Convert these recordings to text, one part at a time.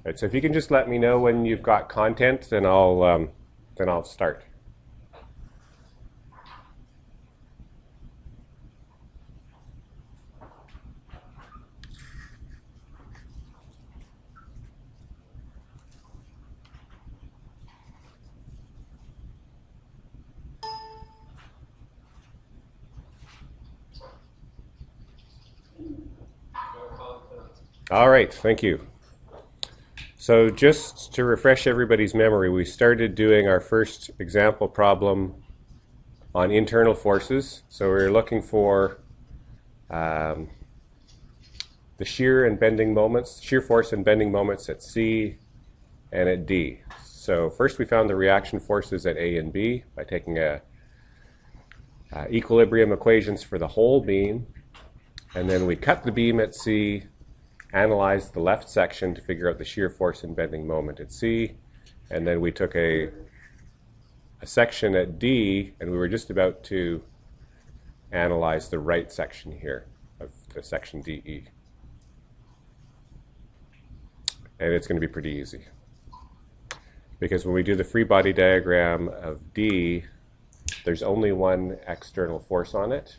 Right, so if you can just let me know when you've got content, then I'll start. All right, thank you. So just to refresh everybody's memory, we started doing our first example problem on internal forces. So we were looking for the shear and bending moments, shear force and bending moments at C and at D. So first we found the reaction forces at A and B by taking equilibrium equations for the whole beam, and then we cut the beam at C, analyzed the left section to figure out the shear force and bending moment at C, and then we took a section at D, and we were just about to analyze the right section here of the section DE. And it's going to be pretty easy, because when we do the free body diagram of D, there's only one external force on it,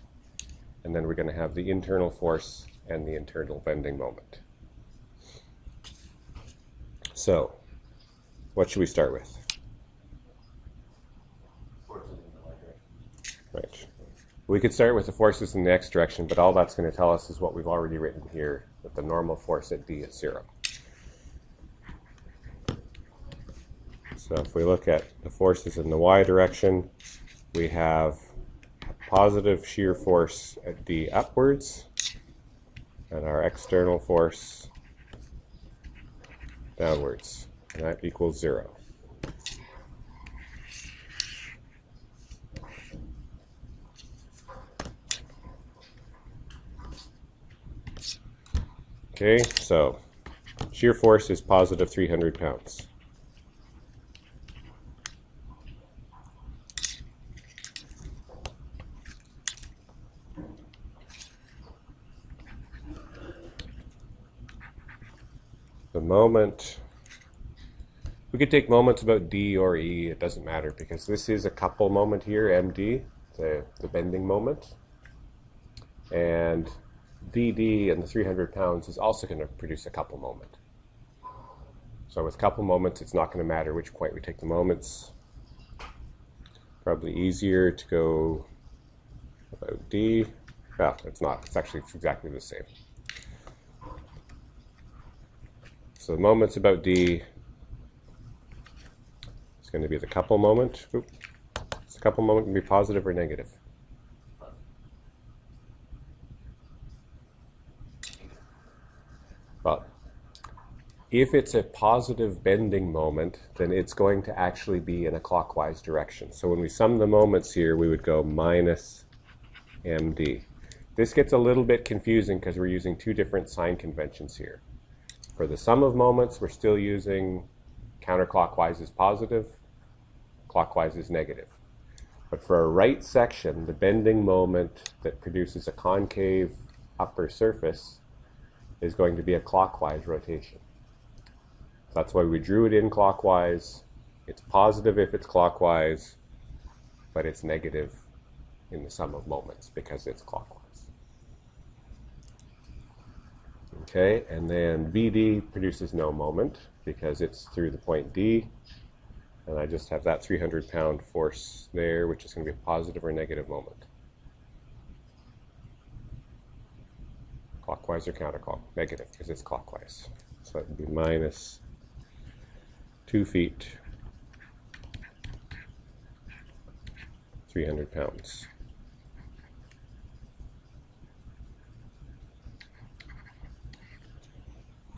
and then we're going to have the internal force and the internal bending moment. So, what should we start with? Right. We could start with the forces in the x direction, but all that's going to tell us is what we've already written here, that the normal force at D is 0. So if we look at the forces in the y direction, we have a positive shear force at D upwards, and our external force downwards, and that equals 0. Okay, so shear force is positive 300 pounds. The moment, we could take moments about D or E, it doesn't matter, because this is a couple moment here, MD, the bending moment. And VD and the 300 pounds is also going to produce a couple moment. So with couple moments, it's not going to matter which point we take the moments. Probably easier to go about D. Well, it's not. It's actually exactly the same. So the moments about D is going to be the couple moment. Oops. Is the couple moment going to be positive or negative? Well, if it's a positive bending moment, then it's going to actually be in a clockwise direction. So when we sum the moments here, we would go minus MD. This gets a little bit confusing because we're using two different sign conventions here. For the sum of moments, we're still using counterclockwise is positive, clockwise is negative. But for a right section, the bending moment that produces a concave upper surface is going to be a clockwise rotation. That's why we drew it in clockwise. It's positive if it's clockwise, but it's negative in the sum of moments because it's clockwise. Okay, and then VD produces no moment because it's through the point D, and I just have that 300-pound force there, which is going to be a positive or negative moment. Clockwise or counterclockwise? Negative, because it's clockwise. So that would be minus 2 feet, 300 pounds.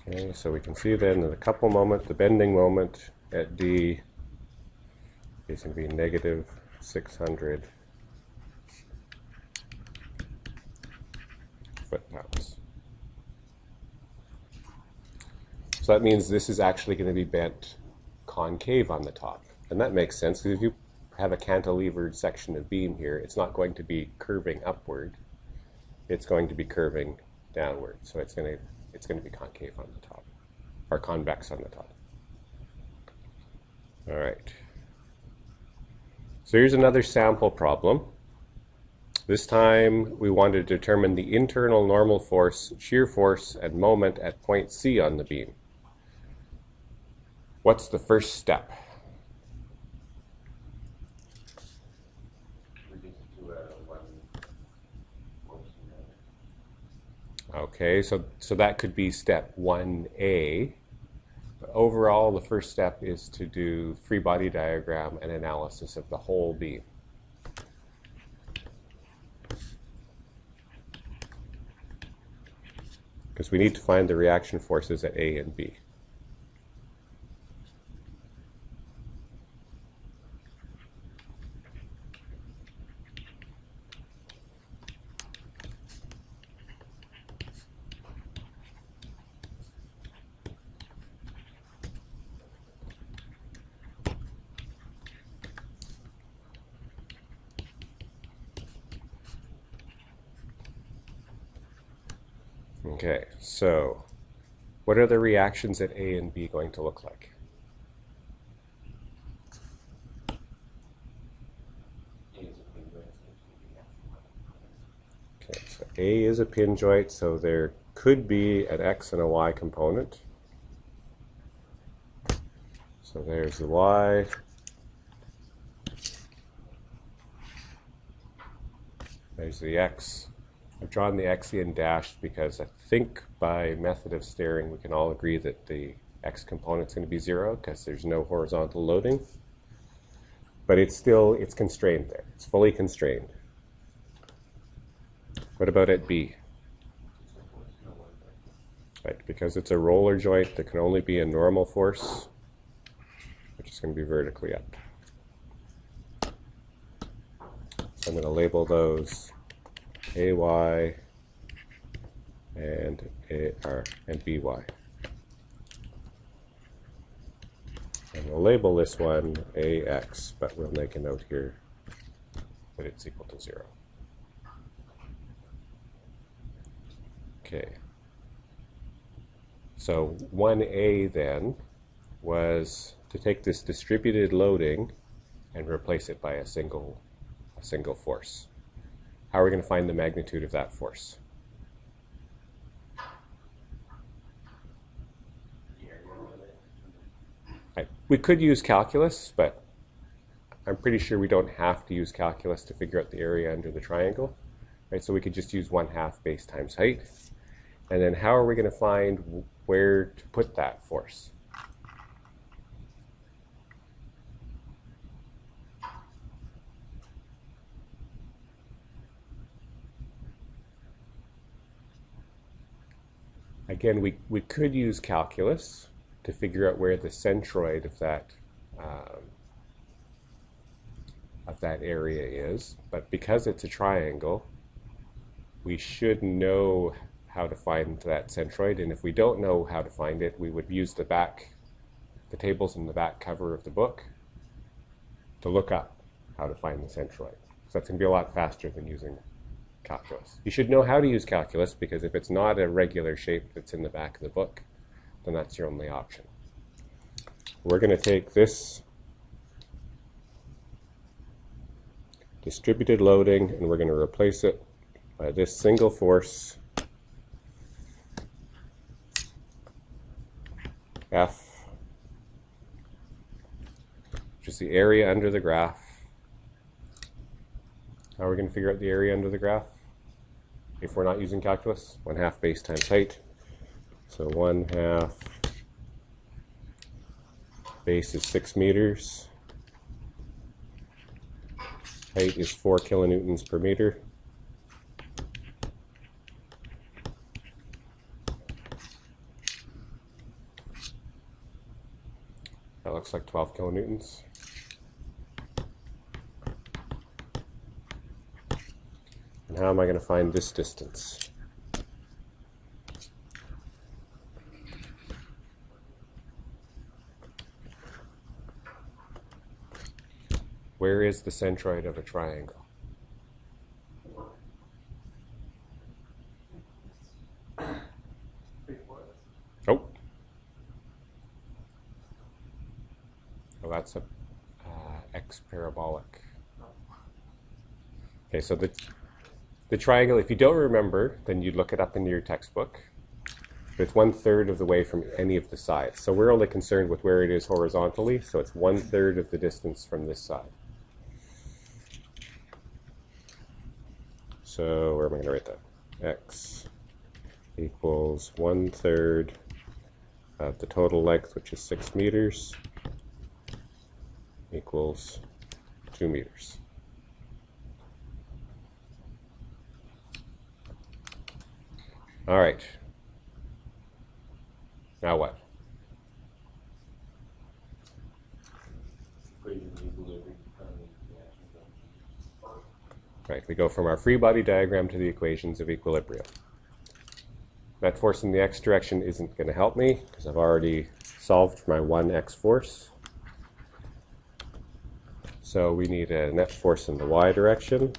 Okay, so we can see then that the couple moment, the bending moment at D is going to be negative 600 foot-pounds. So that means this is actually going to be bent concave on the top. And that makes sense, because if you have a cantilevered section of beam here, it's not going to be curving upward. It's going to be curving downward. So it's going to be concave on the top. are convex on the top. All right. So here's another sample problem. This time we want to determine the internal normal force, shear force, and moment at point C on the beam. What's the first step? Okay, so that could be step 1A. But overall, the first step is to do free body diagram and analysis of the whole beam. Because we need to find the reaction forces at A and B. Okay, so what are the reactions at A and B going to look like? Okay, so A is a pin joint, so there could be an X and a Y component. So there's the Y. There's the X. I've drawn the X in dashed because I think by method of staring we can all agree that the X component is going to be 0 because there's no horizontal loading. But it's constrained there. It's fully constrained. What about at B? Right, because it's a roller joint, there can only be a normal force, which is going to be vertically up. So I'm going to label those AY and AR and BY. And we'll label this one AX, but we'll make a note here that it's equal to 0. Okay. So 1A then was to take this distributed loading and replace it by a single force. How are we going to find the magnitude of that force? Right. We could use calculus, but I'm pretty sure we don't have to use calculus to figure out the area under the triangle. Right? So we could just use 1/2 base times height. And then how are we going to find where to put that force? Again, we could use calculus to figure out where the centroid of that area is, but because it's a triangle, we should know how to find that centroid, and if we don't know how to find it, we would use the tables in the back cover of the book to look up how to find the centroid. So that's going to be a lot faster than using calculus. You should know how to use calculus because if it's not a regular shape that's in the back of the book, then that's your only option. We're going to take this distributed loading and we're going to replace it by this single force F, which is the area under the graph. How are we going to figure out the area under the graph if we're not using calculus? 1/2 base times height. So 1/2 base is 6 meters. Height is 4 kilonewtons per meter. That looks like 12 kilonewtons. And how am I going to find this distance? Where is the centroid of a triangle? Oh, that's a x parabolic. Okay, so the triangle, if you don't remember, then you'd look it up in your textbook. But it's 1/3 of the way from any of the sides. So we're only concerned with where it is horizontally, so it's 1/3 of the distance from this side. So where am I going to write that? X equals 1/3 of the total length, which is 6 meters, equals 2 meters. All right. Now what? Right, we go from our free body diagram to the equations of equilibrium. Net force in the x direction isn't going to help me because I've already solved my 1x force. So we need a net force in the y direction.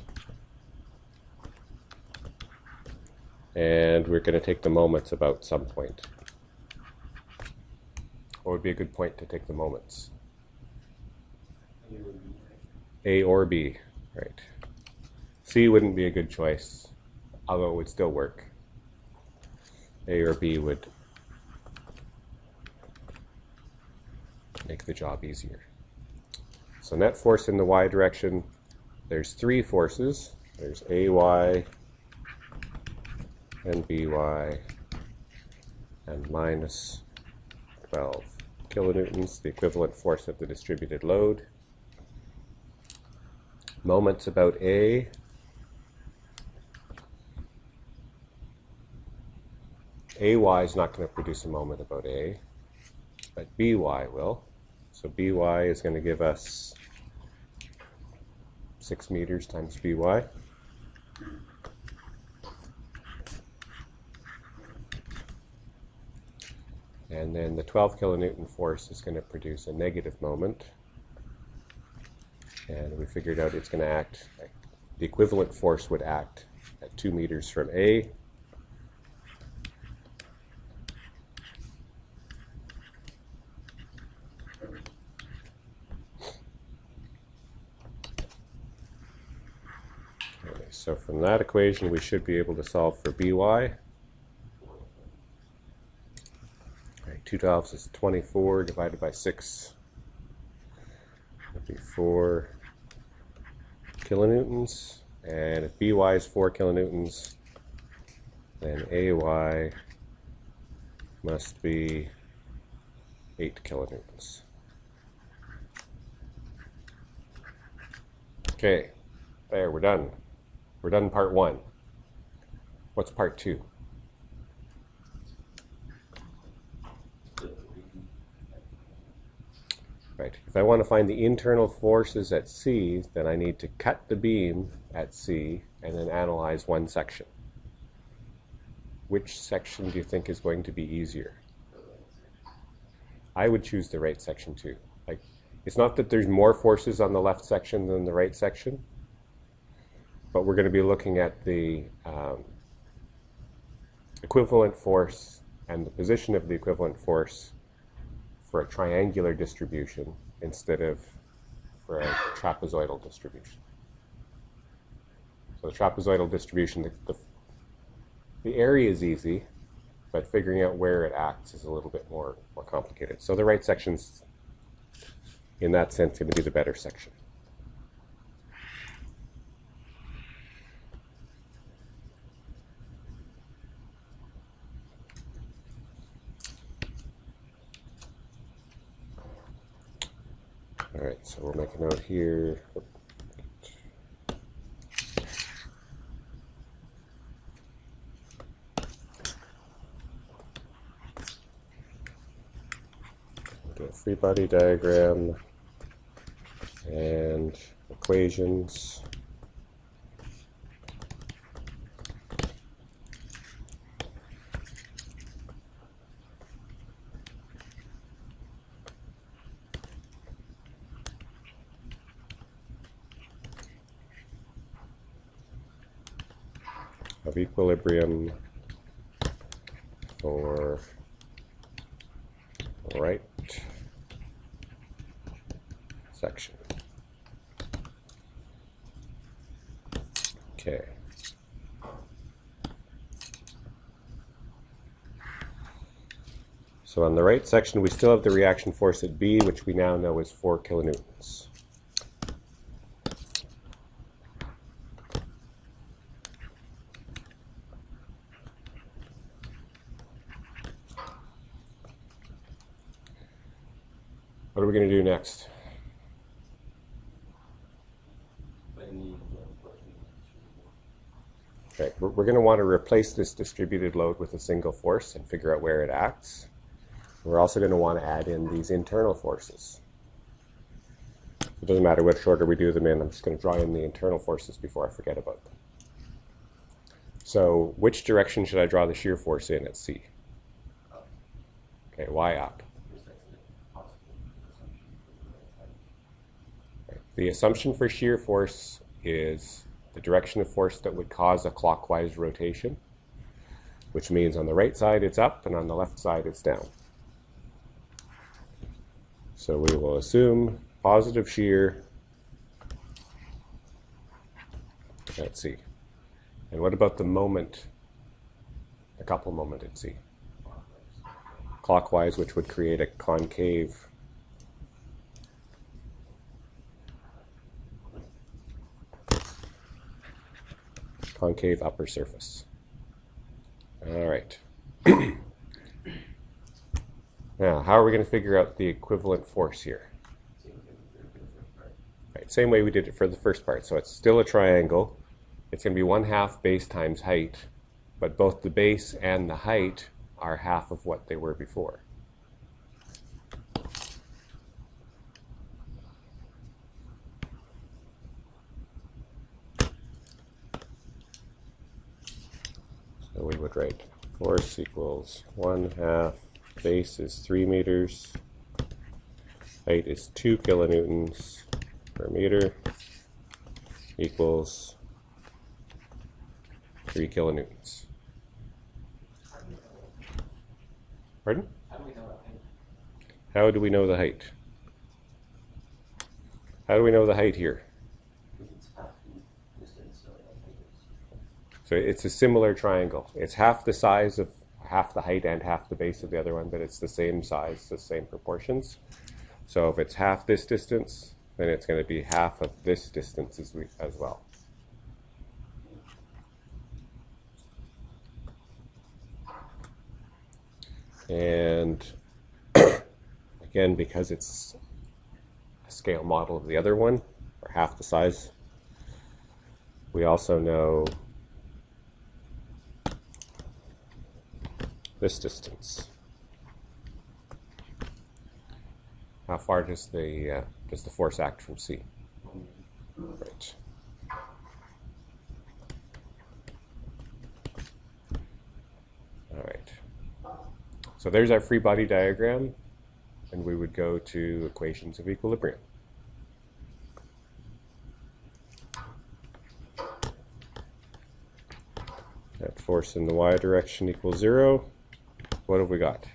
And we're going to take the moments about some point. What would be a good point to take the moments? A or B, right. C wouldn't be a good choice, although it would still work. A or B would make the job easier. So net force in the y direction, there's 3 forces. There's AY and BY and minus 12 kilonewtons, the equivalent force of the distributed load. Moments about A. AY is not going to produce a moment about A, but BY will. So BY is going to give us 6 meters times BY. And then the 12 kilonewton force is going to produce a negative moment. And we figured out it's going to act, the equivalent force would act at 2 meters from A. Okay, so from that equation, we should be able to solve for BY. 2 12 is 24 divided by 6 would be 4 kilonewtons. And if BY is 4 kilonewtons, then AY must be 8 kilonewtons. Okay, there, we're done. We're done part 1. What's part 2? Right. If I want to find the internal forces at C, then I need to cut the beam at C and then analyze one section. Which section do you think is going to be easier? I would choose the right section too. Like, it's not that there's more forces on the left section than the right section, but we're going to be looking at the equivalent force and the position of the equivalent force for a triangular distribution instead of for a trapezoidal distribution. So the trapezoidal distribution, the area is easy, but figuring out where it acts is a little bit more complicated. So the right section's, in that sense, going to be the better section. All right, so we'll make a note here. Do a free body diagram and equations. Of equilibrium for right section. Okay. So on the right section, we still have the reaction force at B, which we now know is 4 kilonewtons. What are we going to do next? Okay, we're going to want to replace this distributed load with a single force and figure out where it acts. We're also going to want to add in these internal forces. It doesn't matter which order we do them in. I'm just going to draw in the internal forces before I forget about them. So which direction should I draw the shear force in at C? Okay, why up? The assumption for shear force is the direction of force that would cause a clockwise rotation, which means on the right side it's up and on the left side it's down. So we will assume positive shear at C. And what about the moment, the couple moment at C? Clockwise, which would create a concave upper surface. All right. Now, how are we going to figure out the equivalent force here? Right, same way we did it for the first part. So it's still a triangle. It's going to be 1/2 base times height, but both the base and the height are half of what they were before. So we would write force equals 1/2, base is 3 meters, height is 2 kilonewtons per meter, equals 3 kilonewtons. Pardon? How do we know the height? How do we know the height here? So it's a similar triangle. It's half the size of half the height and half the base of the other one, but it's the same size, the same proportions. So if it's half this distance, then it's going to be half of this distance as well. And again, because it's a scale model of the other one, or half the size, we also know this distance. How far does the force act from C? Right. All right. So there's our free body diagram, and we would go to equations of equilibrium. That force in the y direction equals 0. What have we got?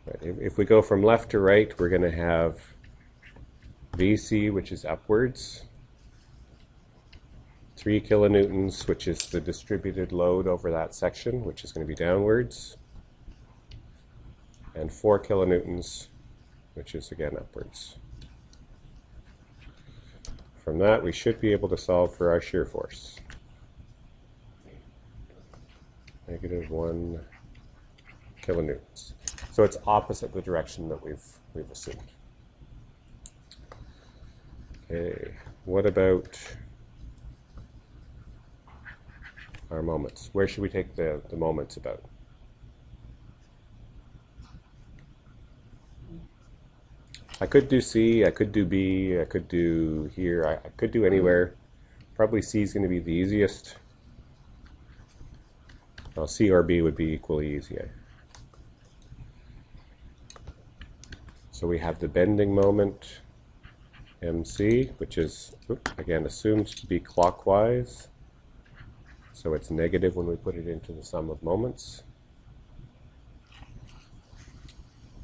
Right. If we go from left to right, we're going to have VC, which is upwards, 3 kilonewtons, which is the distributed load over that section, which is going to be downwards, and 4 kilonewtons, which is again upwards. From that, we should be able to solve for our shear force. -1 kilonewtons. So it's opposite the direction that we've assumed. Okay, what about our moments? Where should we take the moments about? I could do C, I could do B, I could do here, I could do anywhere. Probably C is going to be the easiest. Well, C or B would be equally easy. So we have the bending moment, MC, which is, again, assumed to be clockwise. So it's negative when we put it into the sum of moments.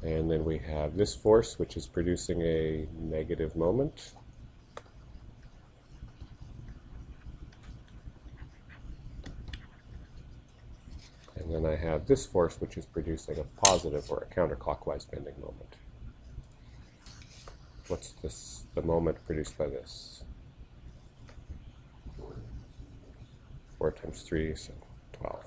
And then we have this force, which is producing a negative moment. And then I have this force, which is producing a positive or a counterclockwise bending moment. What's this, the moment produced by this? 4 times 3, so 12.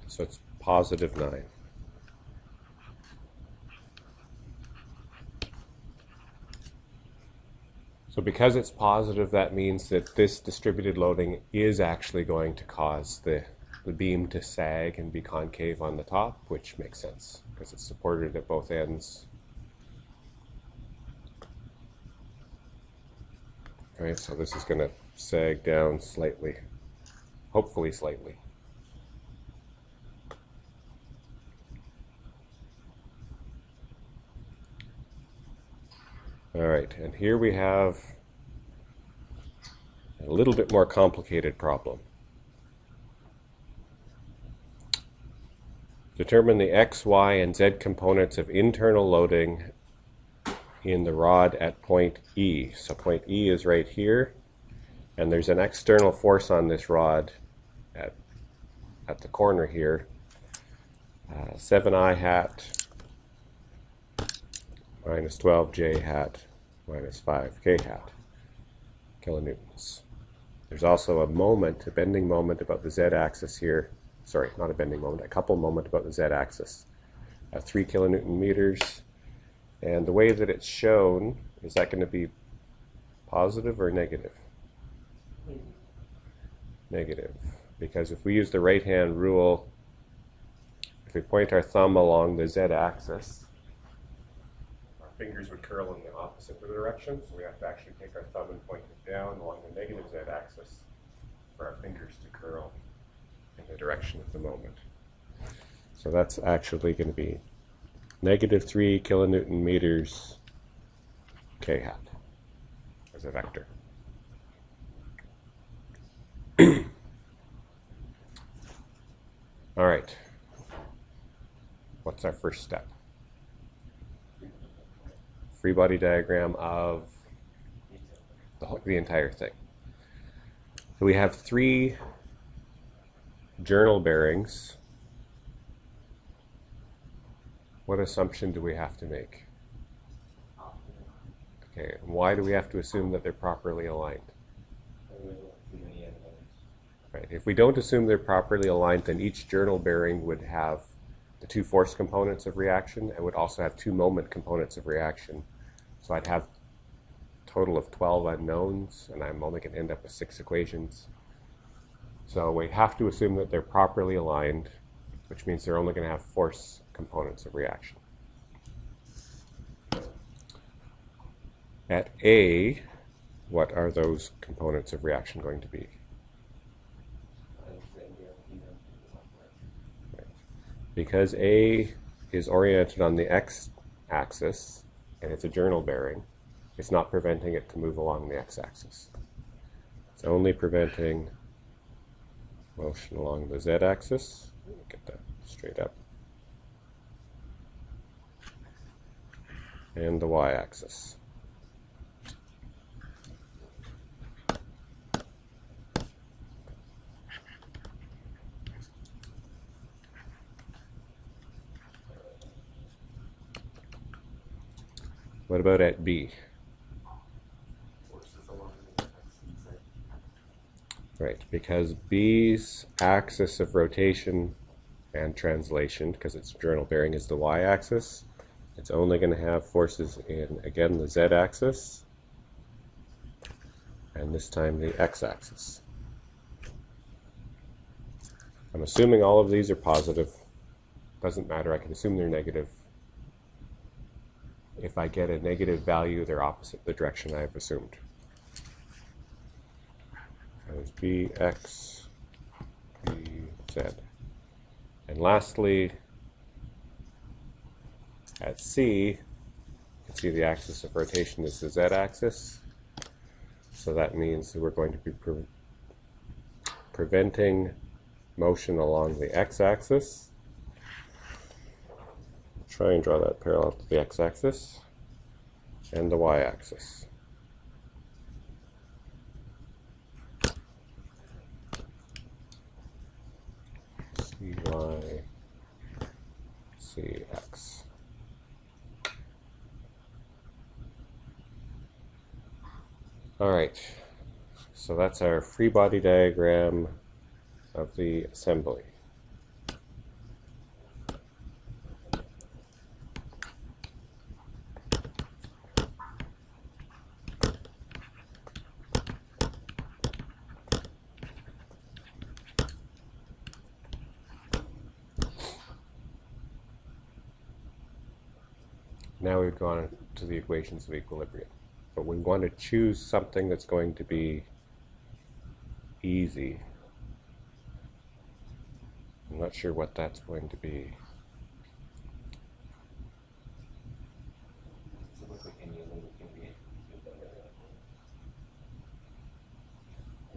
So it's positive 9. So because it's positive, that means that this distributed loading is actually going to cause the beam to sag and be concave on the top, which makes sense because it's supported at both ends. All right, so this is going to sag down slightly, hopefully slightly. All right, and here we have a little bit more complicated problem. Determine the x, y, and z components of internal loading in the rod at point E. So point E is right here, and there's an external force on this rod at the corner here, 7I hat minus 12J hat minus 5K hat kilonewtons. There's also a moment, a bending moment about the z-axis here. Sorry, not a bending moment, a couple moment about the z-axis. 3 kilonewton meters. And the way that it's shown, is that going to be positive or negative? Negative. Because if we use the right-hand rule, if we point our thumb along the z-axis, our fingers would curl in the opposite direction, so we have to actually take our thumb and point it down along the negative z-axis for our fingers to curl in the direction of the moment. So that's actually going to be negative 3 kilonewton meters K hat as a vector. All right. What's our first step? Free body diagram of the entire thing. So we have 3 journal bearings. What assumption do we have to make? Okay, and why do we have to assume that they're properly aligned? Right. If we don't assume they're properly aligned, then each journal bearing would have the 2 force components of reaction and would also have 2 moment components of reaction. So I'd have a total of 12 unknowns, and I'm only going to end up with 6 equations. So we have to assume that they're properly aligned, which means they're only going to have force components of reaction. At A, what are those components of reaction going to be? Because A is oriented on the x-axis, and it's a journal bearing, it's not preventing it to move along the x-axis. It's only preventing motion along the z-axis. Get that straight up. And the y-axis. What about at B? Right, because B's axis of rotation and translation, because its journal bearing is the y-axis, it's only going to have forces in, again, the z-axis, and this time the x-axis. I'm assuming all of these are positive. Doesn't matter, I can assume they're negative. If I get a negative value, they're opposite the direction I've assumed. There's B, X, B, Z. And lastly, At C, you can see the axis of rotation is the z-axis. So that means that we're going to be preventing motion along the x-axis. Try and draw that parallel to the x-axis and the y-axis. CY, CX. All right, so that's our free body diagram of the assembly. Now we've gone to the equations of equilibrium. But we want to choose something that's going to be easy. I'm not sure what that's going to be.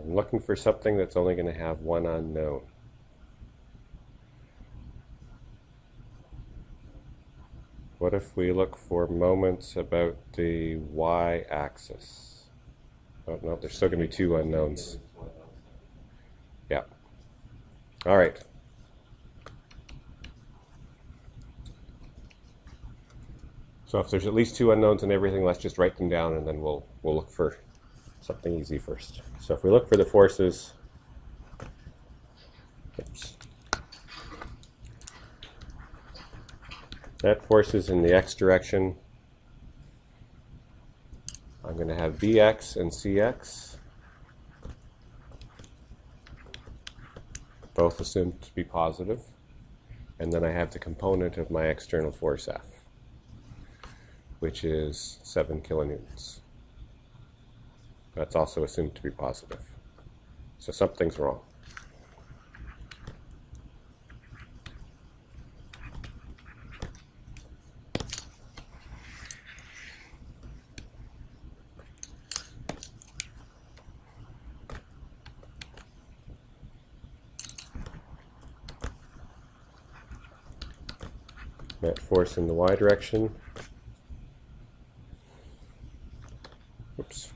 I'm looking for something that's only going to have one unknown. What if we look for moments about the y-axis? Oh, no, there's still going to be two unknowns. Yeah. All right. So if there's at least two unknowns in everything, let's just write them down and then we'll look for something easy first. So if we look for the forces, oops. That force is in the x direction. I'm going to have Vx and Cx, both assumed to be positive. And then I have the component of my external force F, which is 7 kilonewtons. That's also assumed to be positive. So something's wrong. Net force in the y direction. Oops.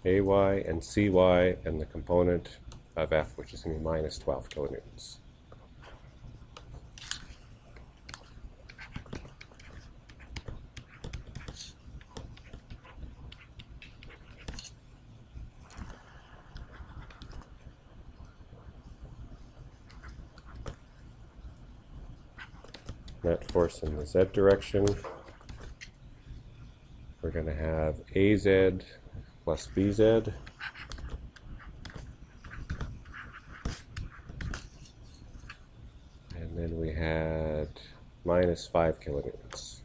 AY and CY and the component of F, which is going to be minus 12 kilonewtons. Net force in the Z direction. We're going to have AZ plus BZ. And then we had minus 5 kilonewtons.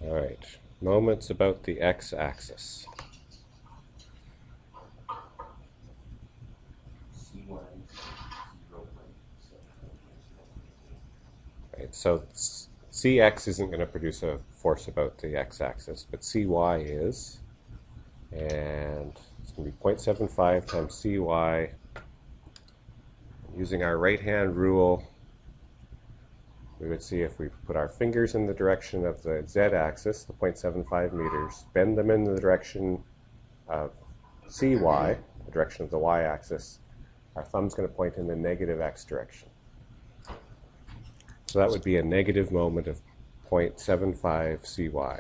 All right, moments about the x-axis. Right, so Cx isn't going to produce a force about the x-axis, but Cy is. And it's going to be 0.75 times Cy. Using our right-hand rule, we would see if we put our fingers in the direction of the z-axis, the 0.75 meters, bend them in the direction of Cy, the direction of the y-axis, our thumb's going to point in the negative x direction. So that would be a negative moment of 0.75 Cy.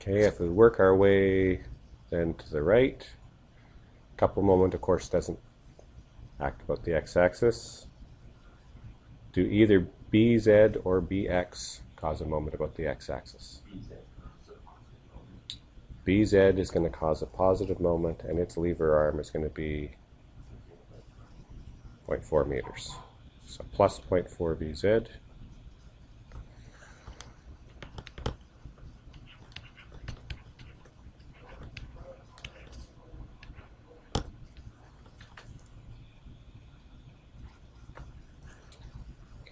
Okay, if we work our way then to the right, couple moment, of course, doesn't act about the x-axis. Do either BZ or BX cause a moment about the x-axis? BZ is going to cause a positive moment, and its lever arm is going to be 0.4 meters. So plus 0.4 BZ.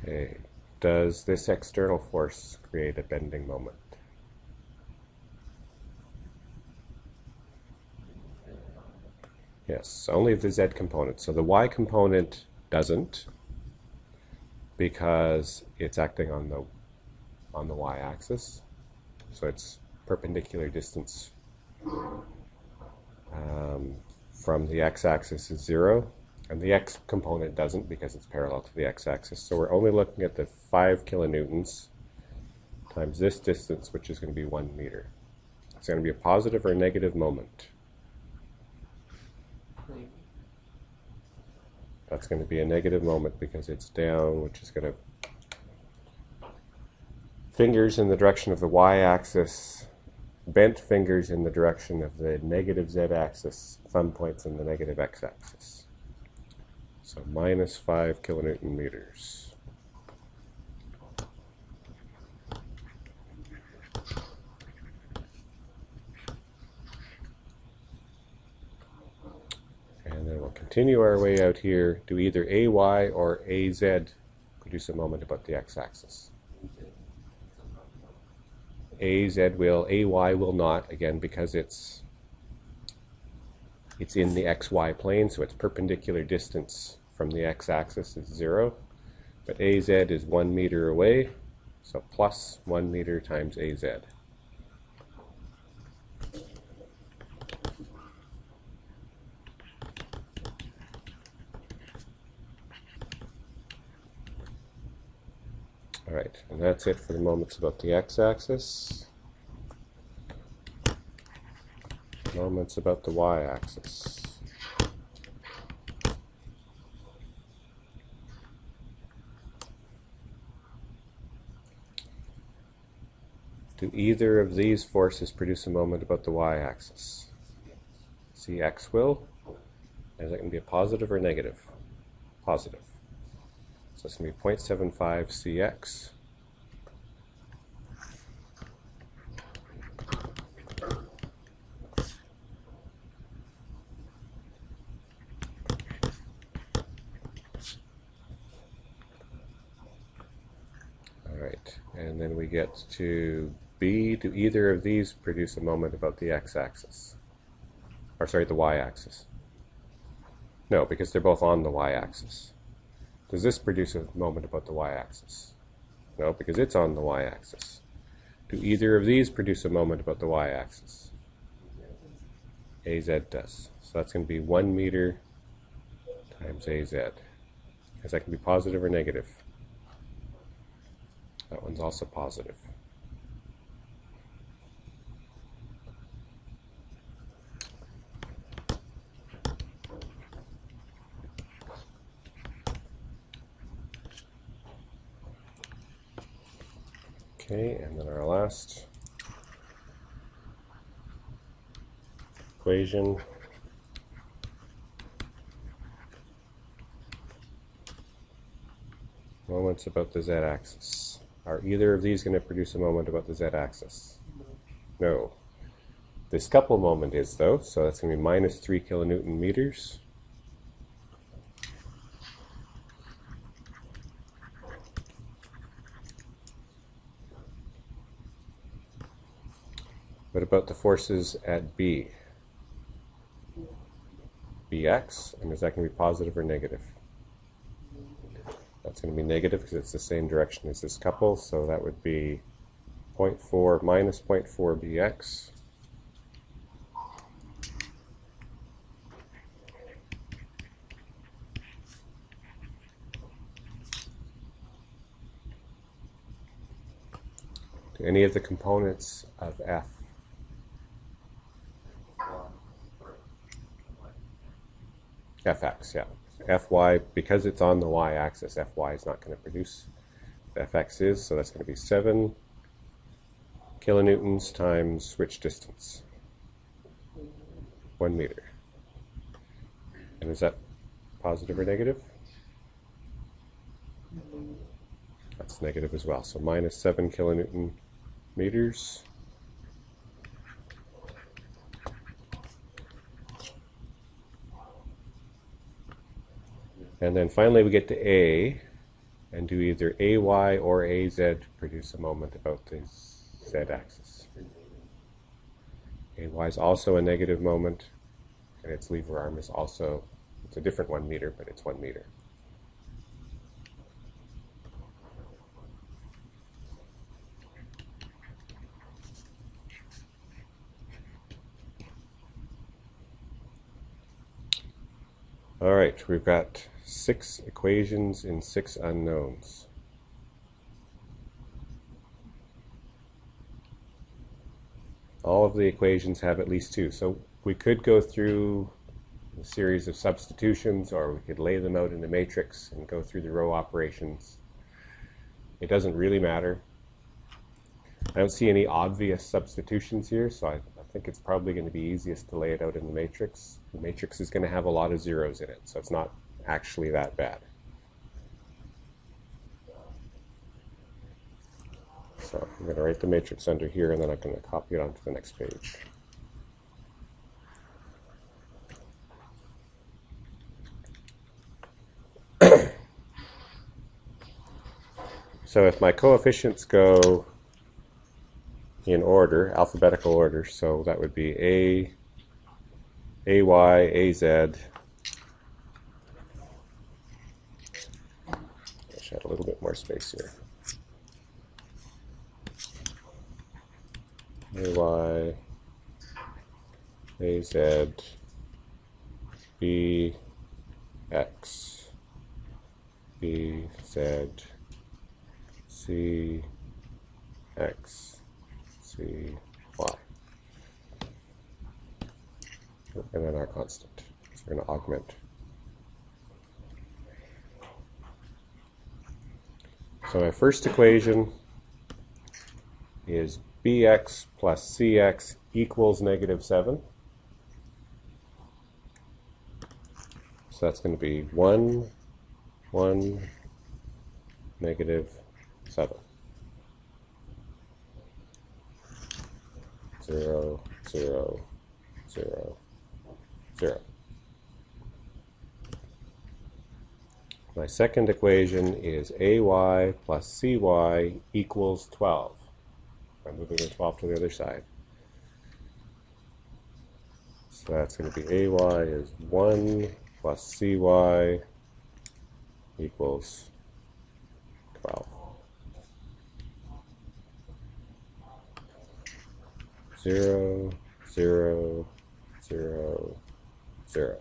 Okay, does this external force create a bending moment? Yes, only the Z component. So the Y component doesn't, because it's acting on the y-axis. So it's perpendicular distance from the x-axis is 0, and the x component doesn't because it's parallel to the x-axis. So we're only looking at the 5 kilonewtons times this distance, which is going to be 1 meter. It's going to be a positive or a negative moment. That's going to be a negative moment because it's down, which is going to fingers in the direction of the y-axis, bent fingers in the direction of the negative z-axis, thumb points in the negative x-axis. So minus 5 kilonewton meters. And then we'll continue our way out here. Do either AY or AZ produce a moment about the x-axis? AZ will, AY will not, again, because it's in the xy plane, so its perpendicular distance from the x-axis is 0. But AZ is 1 meter away, so plus 1 meter times AZ. All right, and that's it for the moments about the x-axis. Moments about the y-axis. Do either of these forces produce a moment about the y-axis? Cx will. Is that going to be a positive or negative? Positive. So it's going to be 0.75 Cx. All right, and then we get to B. Do either of these produce a moment about the x-axis? Or sorry, the y-axis? No, because they're both on the y-axis. Does this produce a moment about the y-axis? No, because it's on the y-axis. Do either of these produce a moment about the y-axis? AZ does. So that's going to be 1 meter times AZ. Because that can be positive or negative. That one's also positive. Okay, and then our last equation. Moments about the z-axis. Are either of these going to produce a moment about the z-axis? No. This couple moment is, though, so that's going to be minus 3 kilonewton meters. What about the forces at B? Bx, and is that going to be positive or negative? That's going to be negative because it's the same direction as this couple, so that would be 0.4 minus 0.4 Bx. To any of the components of F Fx, yeah. Fy, because it's on the y-axis, Fy is not going to produce. Fx is, so that's going to be 7 kilonewtons times which distance? 1 meter. And is that positive or negative? That's negative as well. So minus 7 kilonewton meters. And then finally we get to A, and do either AY or AZ produce a moment about the z-axis. AY is also a negative moment, and its lever arm is also, it's a different 1 meter, but it's 1 meter. All right, we've got 6 equations in 6 unknowns. All of the equations have at least 2, so we could go through a series of substitutions, or we could lay them out in the matrix and go through the row operations. It doesn't really matter. I don't see any obvious substitutions here, so I think it's probably going to be easiest to lay it out in the matrix. The matrix is going to have a lot of zeros in it, so it's not actually that bad. So I'm going to write the matrix under here, and then I'm going to copy it onto the next page. So if my coefficients go in order, alphabetical order, so that would be A, AY, AZ. I should add a little bit more space here. AY, AZ, BX, BZ, CX, CY. And then our constant. So we're going to augment. So my first equation is BX plus CX equals negative 7. So that's going to be 1, 1, negative 7. 0, 0, 0, 0. My second equation is AY plus CY equals 12. I'm moving the 12 to the other side. So that's going to be AY is 1 plus CY equals 12. 0, 0, 0, 0.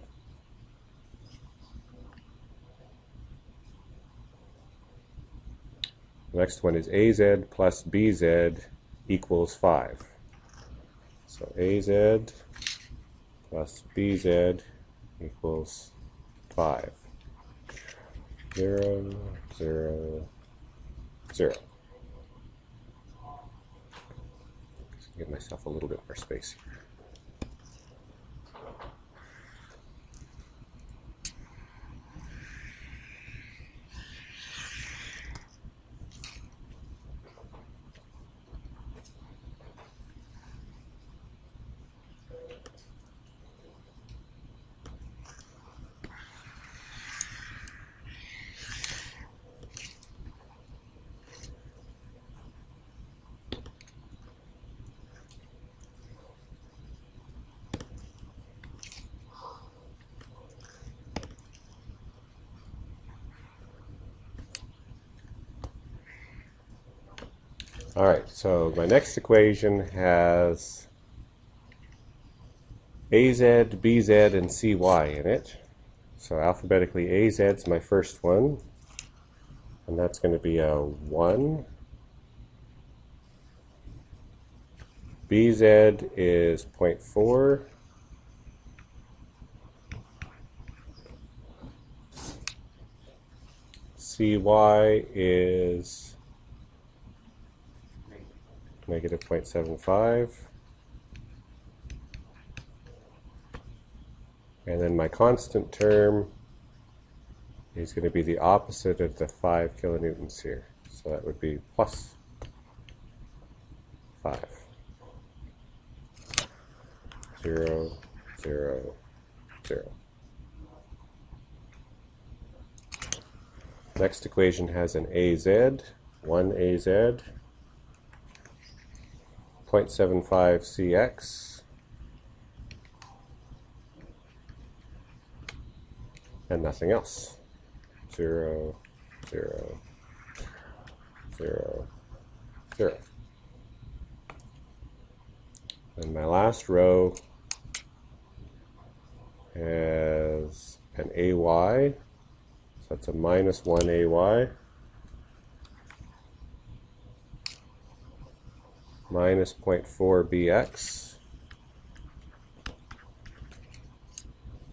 The next one is AZ plus BZ equals 5. So AZ plus BZ equals 5. 0, 0, 0. Give myself a little bit more space here. All right, so my next equation has AZ, BZ, and CY in it. So alphabetically, AZ is my first one, and that's going to be a 1. BZ is 0.4. CY is negative 0.75. And then my constant term is going to be the opposite of the 5 kilonewtons here. So that would be plus 5. 0, 0, 0. Next equation has an AZ, 1 AZ, 0.75 CX, and nothing else. 0, 0, 0, 0. And my last row has an AY, so that's a minus 1 AY, minus 0.4 BX,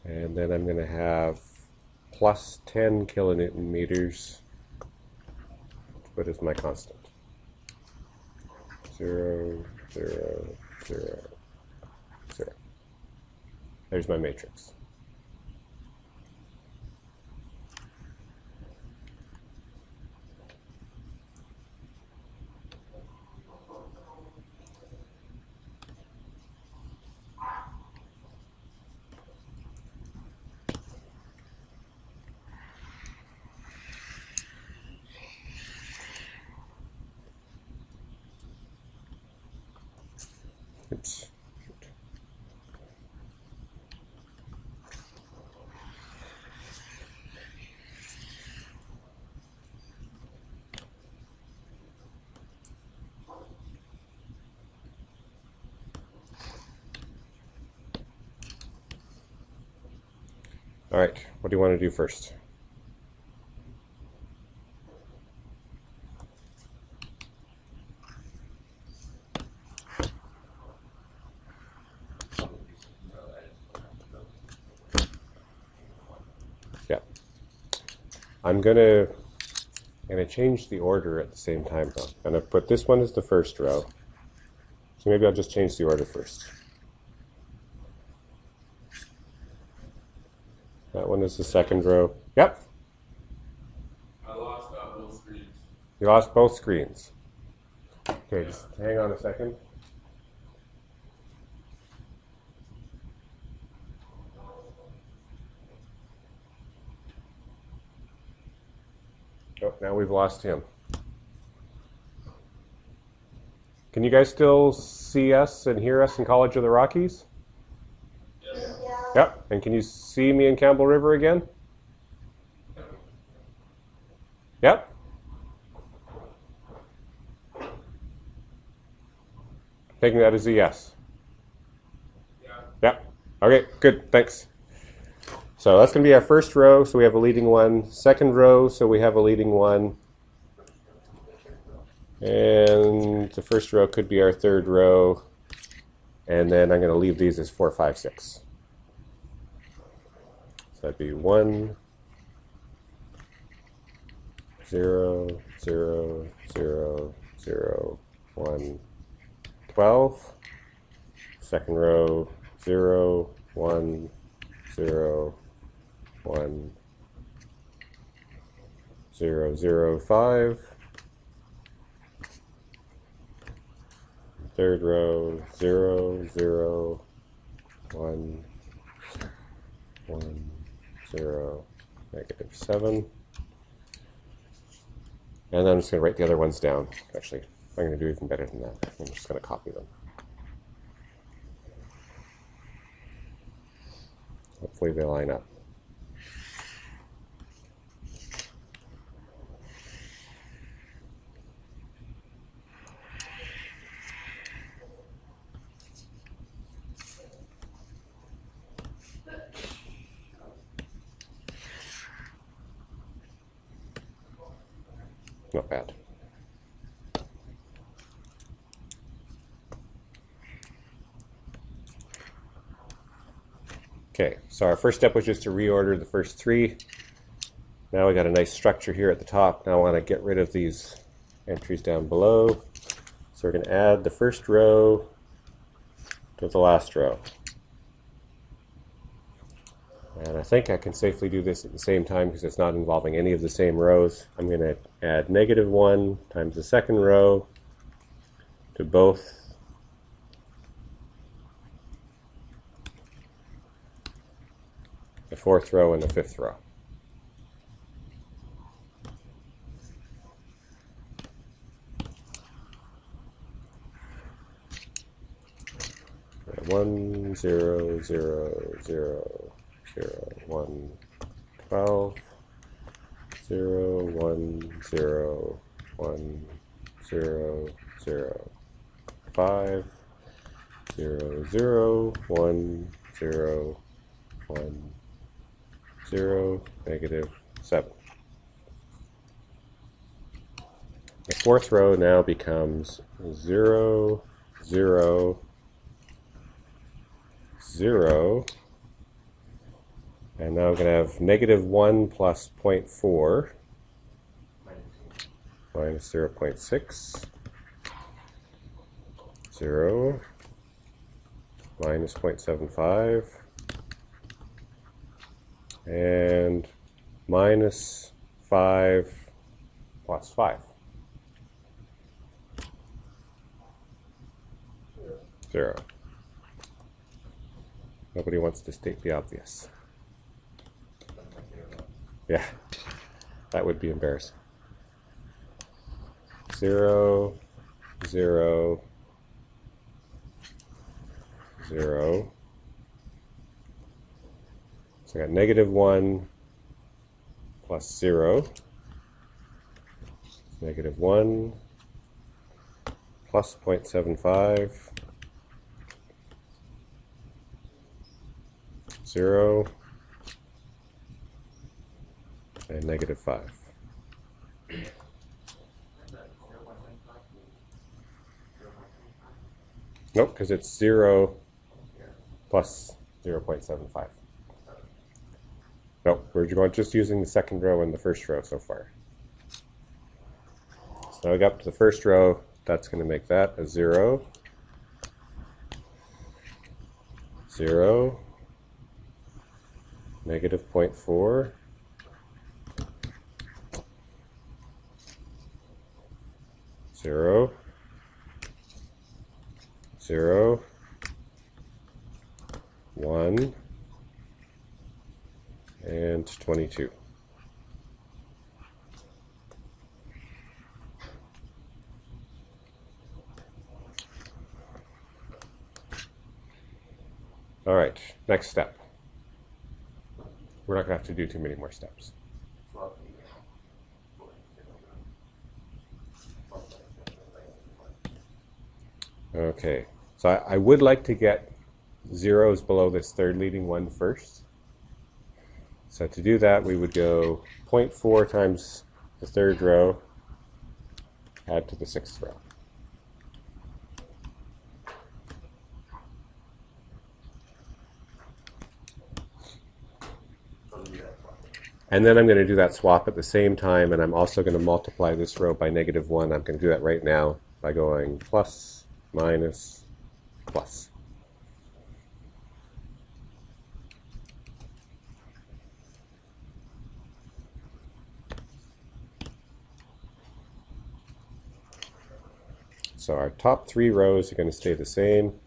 and then I'm going to have plus 10 kilonewton meters to put as my constant. 0, 0, 0, 0. There's my matrix. Oops. All right, what do you want to do first? Yeah. I'm gonna change the order at the same time though. I'm gonna put this one as the first row. So maybe I'll just change the order first. That one is the second row. Yep. I lost both screens. You lost both screens. Okay, just hang on a second. Oh, now we've lost him. Can you guys still see us and hear us in College of the Rockies? Yes. Yep. And can you see me in Campbell River again? Yep. Taking that as a yes. Yeah. Yep. Okay, good. Thanks. So that's going to be our first row, so we have a leading one. Second row, so we have a leading one. And the first row could be our third row. And then I'm going to leave these as 4, 5, 6. So that'd be 1, 0, 0, 0, 0, 1, 12. Second row, 0, 1, 0, 1, 0, 0, 5. Third row, 0, 0, 1, 1, 0, negative 7. And then I'm just going to write the other ones down. Actually, I'm going to do even better than that. I'm just going to copy them. Hopefully they line up. Not bad. Okay, so our first step was just to reorder the first three. Now we got a nice structure here at the top. Now I want to get rid of these entries down below. So we're going to add the first row to the last row. And I think I can safely do this at the same time because it's not involving any of the same rows. I'm going to add -1 times the second row to both the fourth row and the fifth row. One, 0, 0, 0, 0, 1, 12, 0, 1, 0, 1, 0, 0, 5, 0, 0, 1, 0, 1, 0, -7. The fourth row now becomes 0, 0, 0, and now I'm going to have -1 plus 0.4 minus 0.6, 0 minus 0.75, and minus 5 plus 5. 0. Nobody wants to state the obvious. Yeah, that would be embarrassing. 0, 0, 0. So I got -1 plus 0. -1 plus 0.75. 0 and -5. Nope, because it's 0 plus 0.75. Nope, we're just using the second row and the first row so far. So now we got up to the first row. That's going to make that a 0, 0, -0.4, 0, 0, 1, and 22. All right, next step. We're not going to have to do too many more steps. Okay, so I would like to get zeros below this third leading one first. So to do that, we would go 0.4 times the third row, add to the sixth row. And then I'm going to do that swap at the same time, and I'm also going to multiply this row by -1. I'm going to do that right now by going plus, minus, plus. So our top three rows are going to stay the same.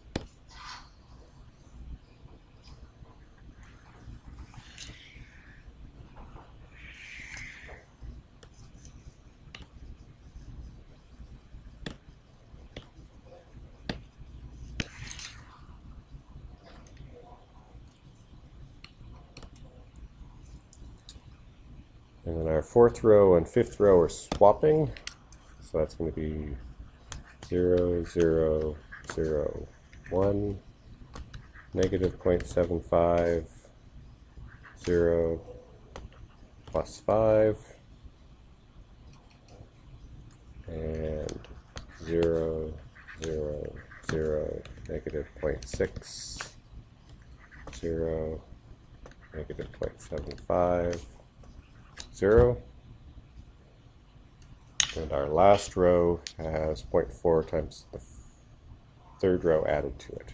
And then our fourth row and fifth row are swapping. So that's going to be 0, 0, 0, 1, -0.75, 0, plus 5, and 0, 0, 0, -0.6, 0, -0.75, 0. And our last row has 0.4 times the third row added to it.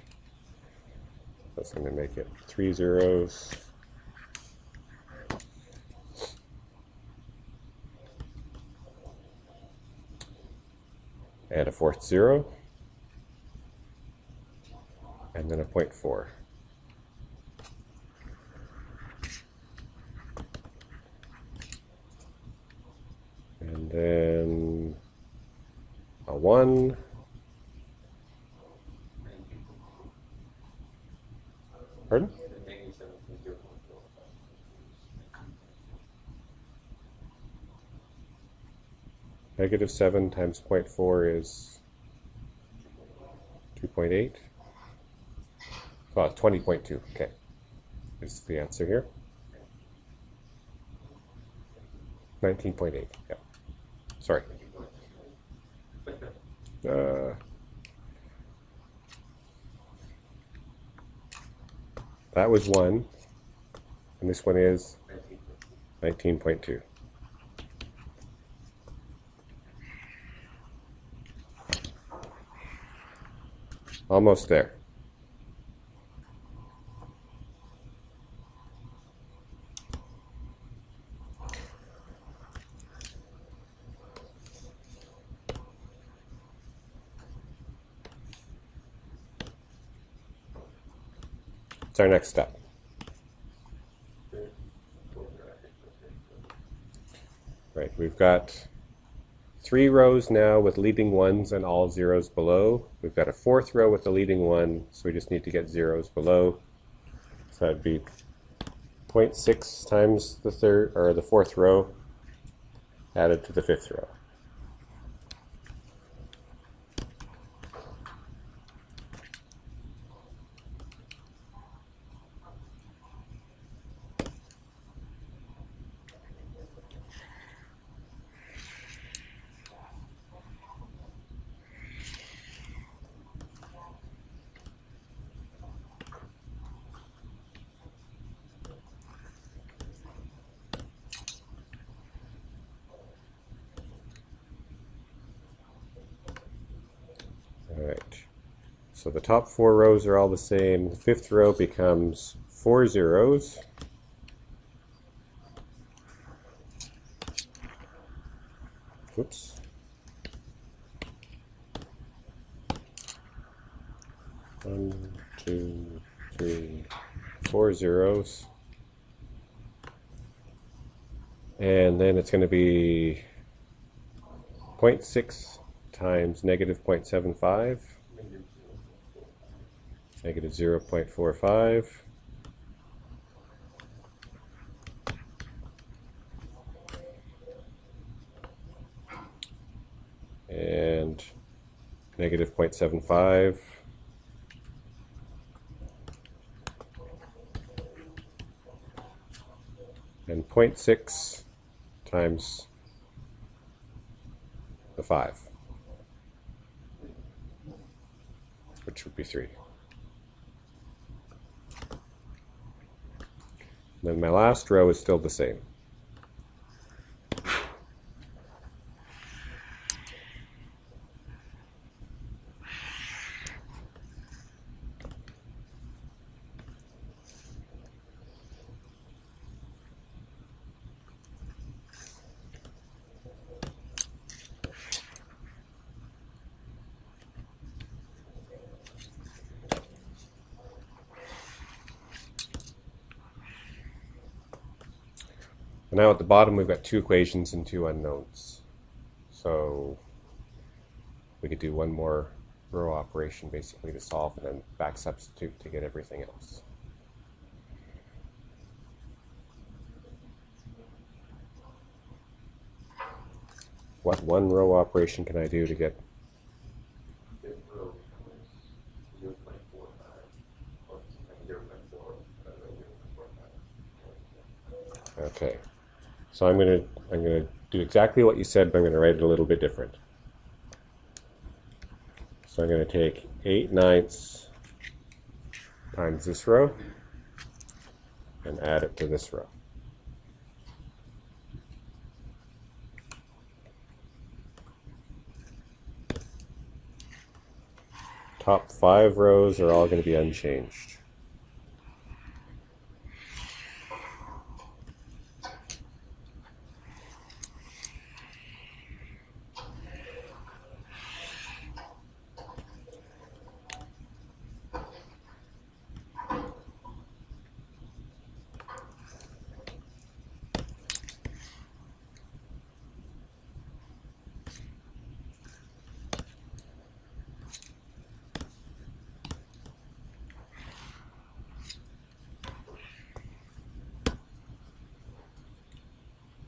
That's going to make it 3 zeros. And a fourth 0. And then a 0.4. And then a 1. Pardon? Negative 7 times 0.4 is 2.8. Oh, 20.2. Okay. Is the answer here. 19.8. Yeah. Sorry. That was 1. And this one is 19.2. Almost there. It's our next step. Right, we've got 3 rows now with leading 1s and all 0s below. We've got a 4th row with a leading 1, so we just need to get 0s below. So that'd be 0.6 times the 4th row added to the 5th row. Alright, so the top 4 rows are all the same. The 5th row becomes 4 zeros. Oops. One, two, three, 4 zeros. And then it's going to be 0.6 times negative 0.75, negative 0.45, and negative 0.75, and 0.6 times the 5. Which would be 3. And then my last row is still the same. And now at the bottom we've got 2 equations and 2 unknowns. So we could do one more row operation basically to solve and then back substitute to get everything else. What one row operation can I do to get? Okay, so I'm gonna do exactly what you said, but I'm gonna write it a little bit different. So I'm gonna take 8/9 times this row and add it to this row. top 5 rows are all going to be unchanged.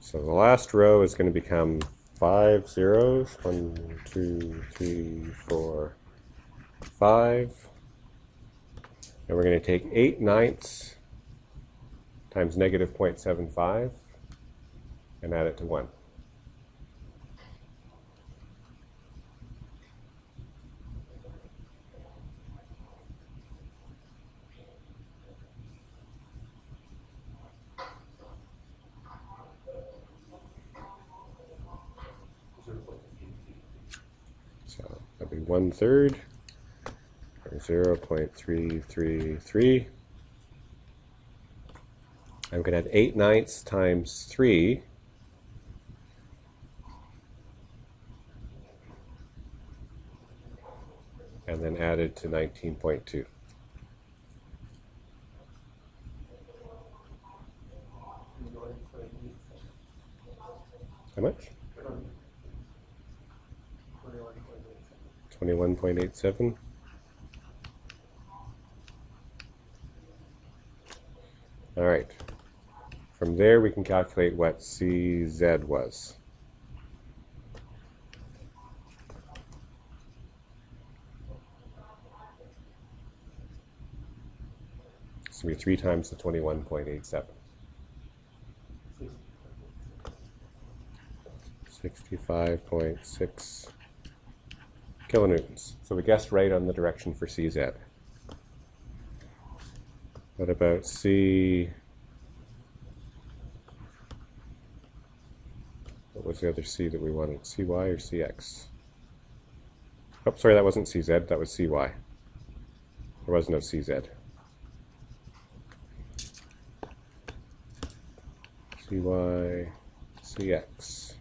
So the last row is going to become 5 zeros. 1, 2, 3, 4, 5. And we're going to take 8/9 times negative 0.75 and add it to 1. So that'll be 1/3, or 0.333. I'm going to have 8/9 times 3, and then added to 19.2. How much? 21.87. All right. From there, we can calculate what CZ was. It's going to be 3 times the 21.87. 65.6 kilonewtons. So we guessed right on the direction for CZ. What about C? What was the other C that we wanted? CY or CX? Oh, sorry, that wasn't CZ, that was CY. There was no CZ. CY, CX.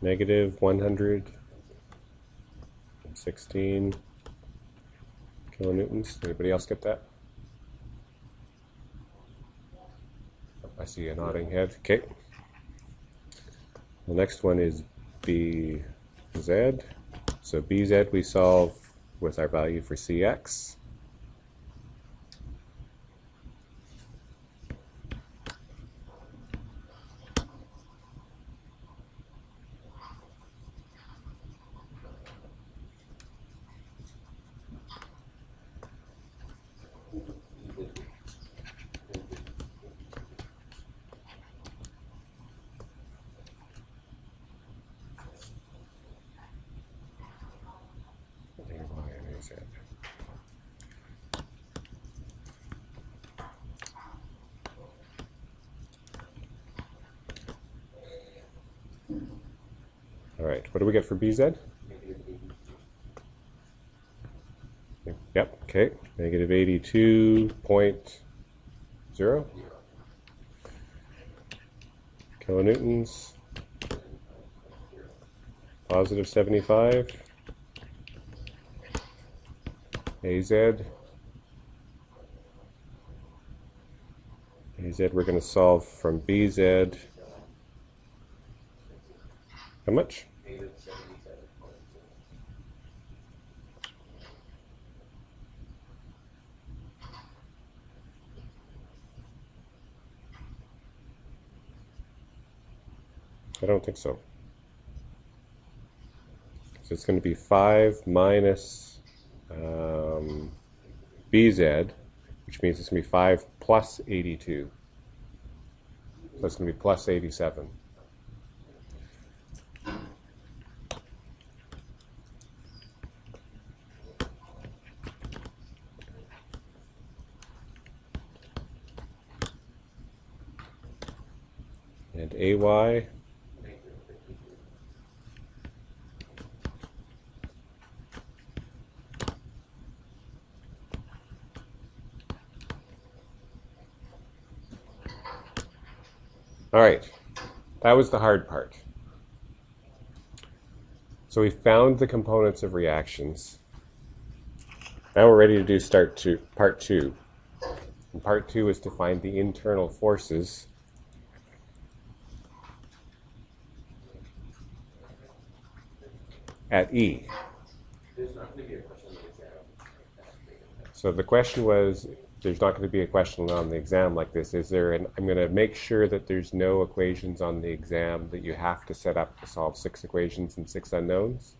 Negative 116 kilonewtons. Anybody else get that? I see a nodding head. Okay. The next one is BZ. So BZ we solve with our value for CX. All right, what do we get for BZ? Yep, okay, negative 82.0 kilonewtons, positive 75, AZ we're going to solve from BZ. How much? I don't think so. So it's going to be 5 minus BZ, which means it's going to be 5 plus 82. So it's going to be plus 87. and AY. All right, that was the hard part. So we found the components of reactions. Now we're ready to do part two. And part two is to find the internal forces at E. There's not going to be a question on the exam. So the question was, there's not going to be a question on the exam like this. I'm going to make sure that there's no equations on the exam that you have to set up to solve 6 equations and 6 unknowns.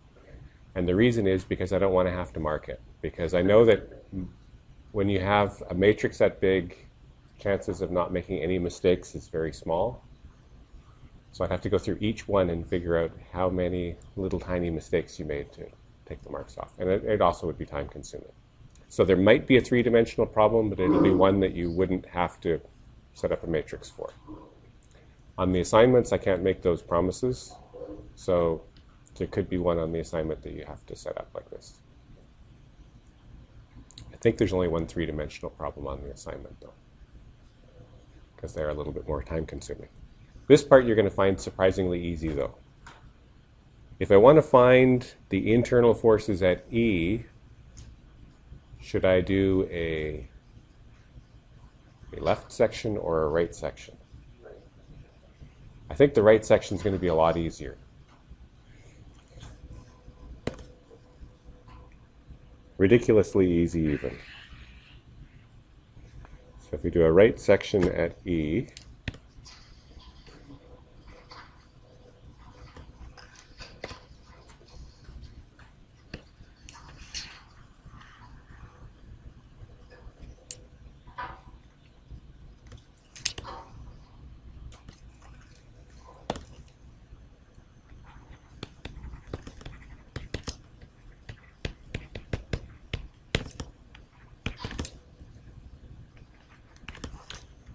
And the reason is because I don't want to have to mark it. Because I know that when you have a matrix that big, chances of not making any mistakes is very small. So I'd have to go through each one and figure out how many little tiny mistakes you made to take the marks off. And it also would be time consuming. So there might be a 3-dimensional problem, but it'll be one that you wouldn't have to set up a matrix for. On the assignments, I can't make those promises. So there could be one on the assignment that you have to set up like this. I think there's only one 3-dimensional problem on the assignment, though, because they're a little bit more time consuming. This part you're going to find surprisingly easy, though. If I want to find the internal forces at E, should I do a left section or a right section? I think the right section is going to be a lot easier. Ridiculously easy even. So if we do a right section at E,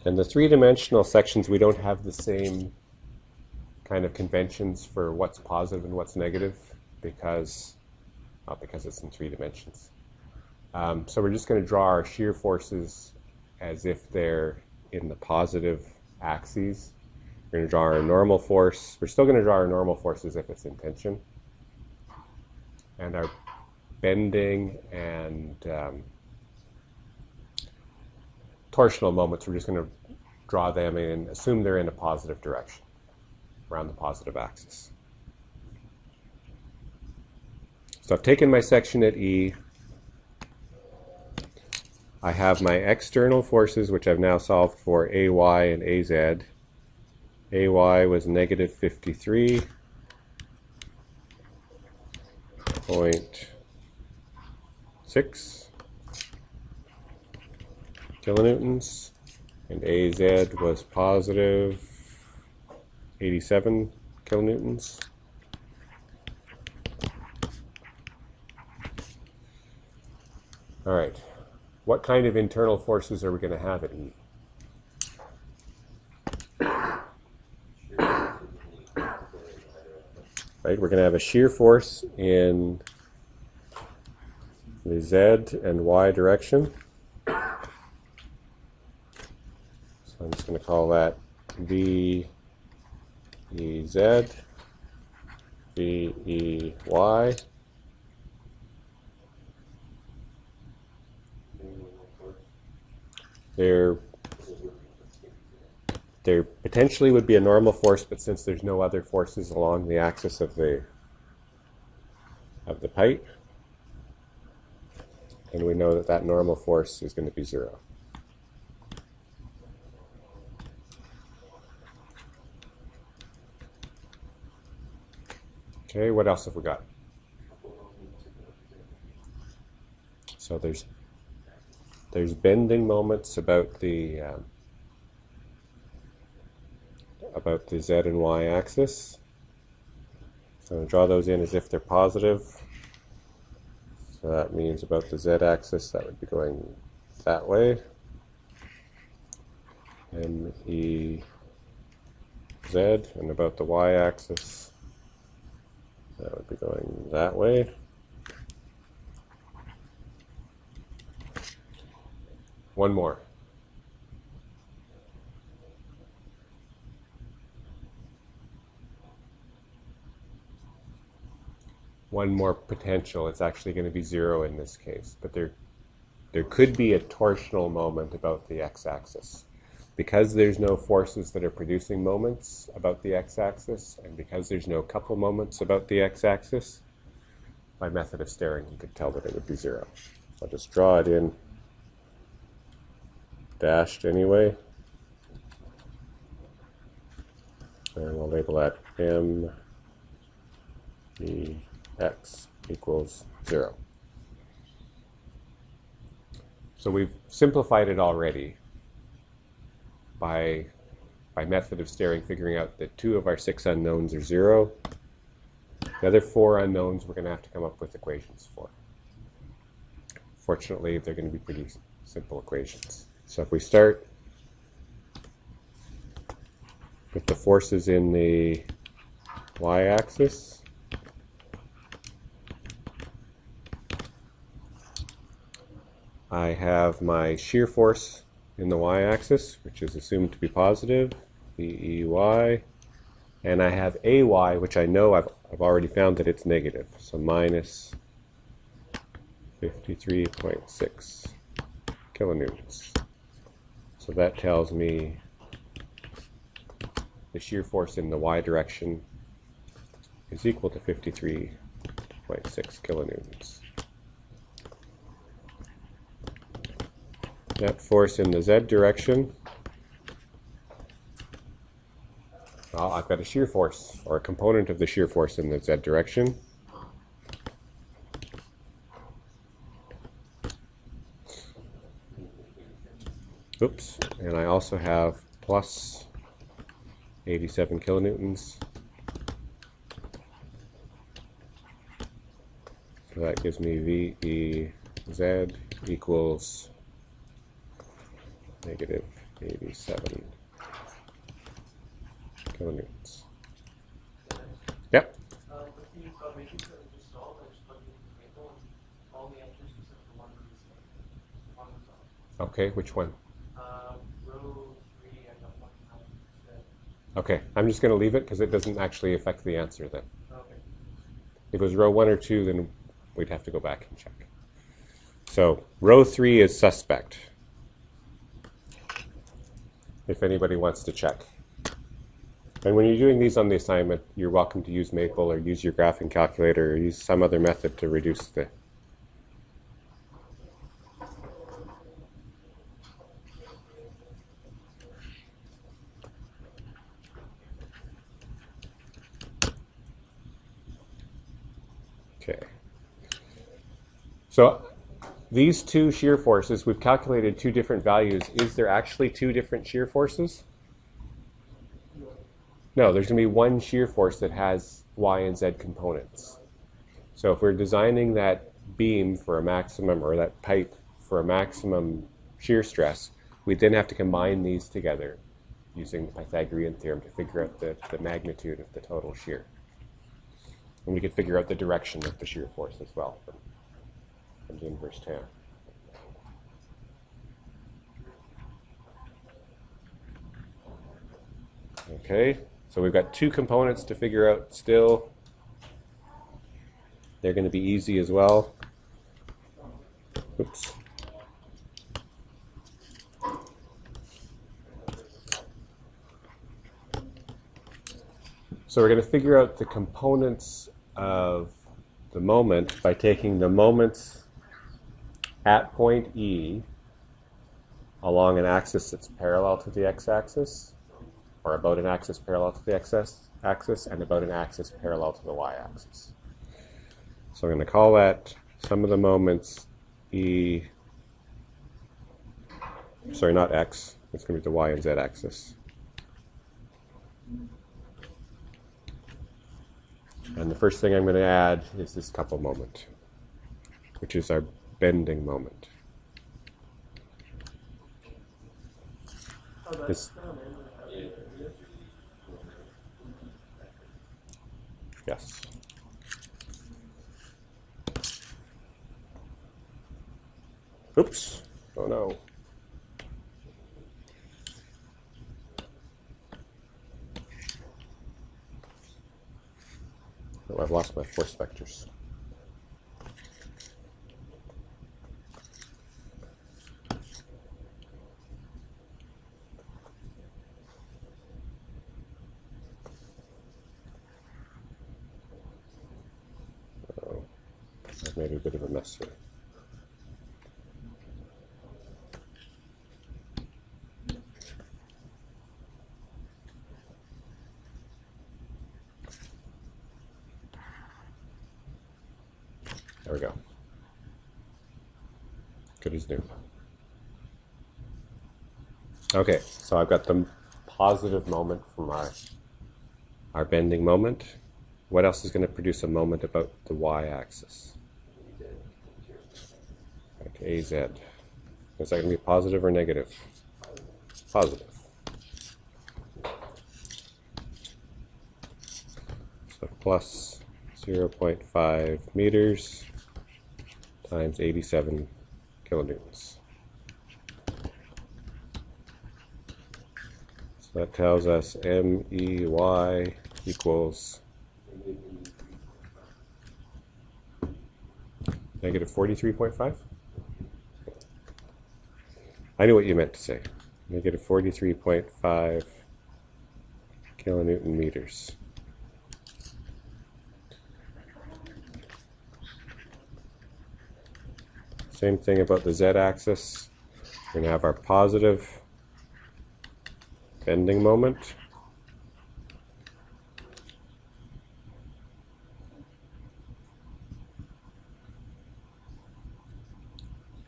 and the 3-dimensional sections, we don't have the same kind of conventions for what's positive and what's negative because it's in 3 dimensions. So we're just going to draw our shear forces as if they're in the positive axes. We're going to draw our normal force. We're still going to draw our normal force as if it's in tension. And our bending and torsional moments, we're just going to draw them in, assume they're in a positive direction, around the positive axis. So I've taken my section at E. I have my external forces, which I've now solved for AY and AZ. AY was negative 53.6 kilonewtons, and AZ was positive 87 kilonewtons. All right, what kind of internal forces are we going to have at E? Right, we're going to have a shear force in the Z and Y direction. So I'm just going to call that VEZ, VEY. There potentially would be a normal force, but since there's no other forces along the axis of the pipe, and we know that that normal force is going to be 0. Okay, what else have we got? So there's bending moments about the Z and Y axis. So I'm going to draw those in as if they're positive. So that means about the Z axis, that would be going that way. MEZ. z, and about the y-axis, that would be going that way. One more. One more potential. It's actually going to be 0 in this case, but there could be a torsional moment about the x-axis. Because there's no forces that are producing moments about the x-axis, and because there's no couple moments about the x-axis, by method of staring, you could tell that it would be 0. So I'll just draw it in dashed anyway. And we'll label that m e x equals 0. So we've simplified it already by method of staring, figuring out that 2 of our 6 unknowns are 0. The other 4 unknowns we're going to have to come up with equations for. Fortunately, they're going to be pretty simple equations. So if we start with the forces in the y-axis, I have my shear force in the y-axis, which is assumed to be positive, BEY, and I have AY, which I know I've already found that it's negative, so minus 53.6 kilonewtons. So that tells me the shear force in the y direction is equal to 53.6 kilonewtons. That force in the z direction, well, I've got a shear force, or a component of the shear force in the z direction. Oops, and I also have plus 87 kilonewtons. So that gives me VEZ equals negative 87 kilonewtons. Yep. With the equations that we just solved, I just plugged in the table and all the answers except for one result. Okay, which one? Row 3, I got 1 instead. Okay, I'm just going to leave it because it doesn't actually affect the answer then. Okay. If it was row 1 or 2, then we'd have to go back and check. So row 3 is suspect, if anybody wants to check. And when you're doing these on the assignment, you're welcome to use Maple or use your graphing calculator or use some other method to reduce the... Okay. So these 2 shear forces, we've calculated 2 different values. Is there actually 2 different shear forces? No, there's going to be one shear force that has y and z components. So if we're designing that beam for a maximum, or that pipe for a maximum shear stress, we then have to combine these together using the Pythagorean theorem to figure out the magnitude of the total shear. And we could figure out the direction of the shear force as well from the inverse tan. Okay, so we've got 2 components to figure out still. They're going to be easy as well. Oops. So we're going to figure out the components of the moment by taking the moments at point E along an axis that's parallel to the x-axis, or about an axis parallel to the x-axis, and about an axis parallel to the y-axis. So I'm going to call that sum of the moments E, sorry, not x, it's going to be the y and z axis. And the first thing I'm going to add is this couple moment, which is our bending moment. This, Yes. Oops. Oh no. Oh, I've lost my force vectors. Oh, I've made a bit of a mess here. There we go. Good as new. Okay, so I've got the positive moment from our bending moment. What else is going to produce a moment about the y-axis? Okay, AZ. Is that going to be positive or negative? Positive. So plus 0.5 meters times 87 kilonewtons. So that tells us MEY equals negative 43.5. I knew what you meant to say. Negative 43.5 kilonewton meters. Same thing about the z-axis. We're going to have our positive bending moment.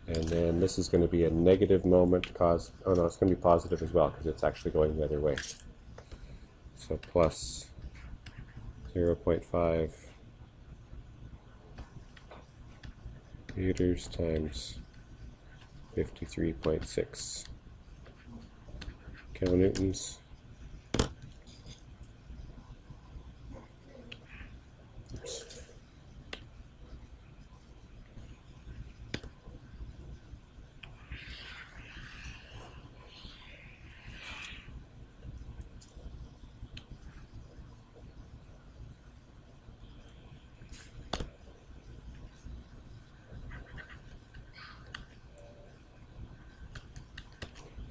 And then this is going to be a negative moment caused, oh no, it's going to be positive as well because it's actually going the other way. So plus 0.5 meters times 53.6 kilonewtons. Oops.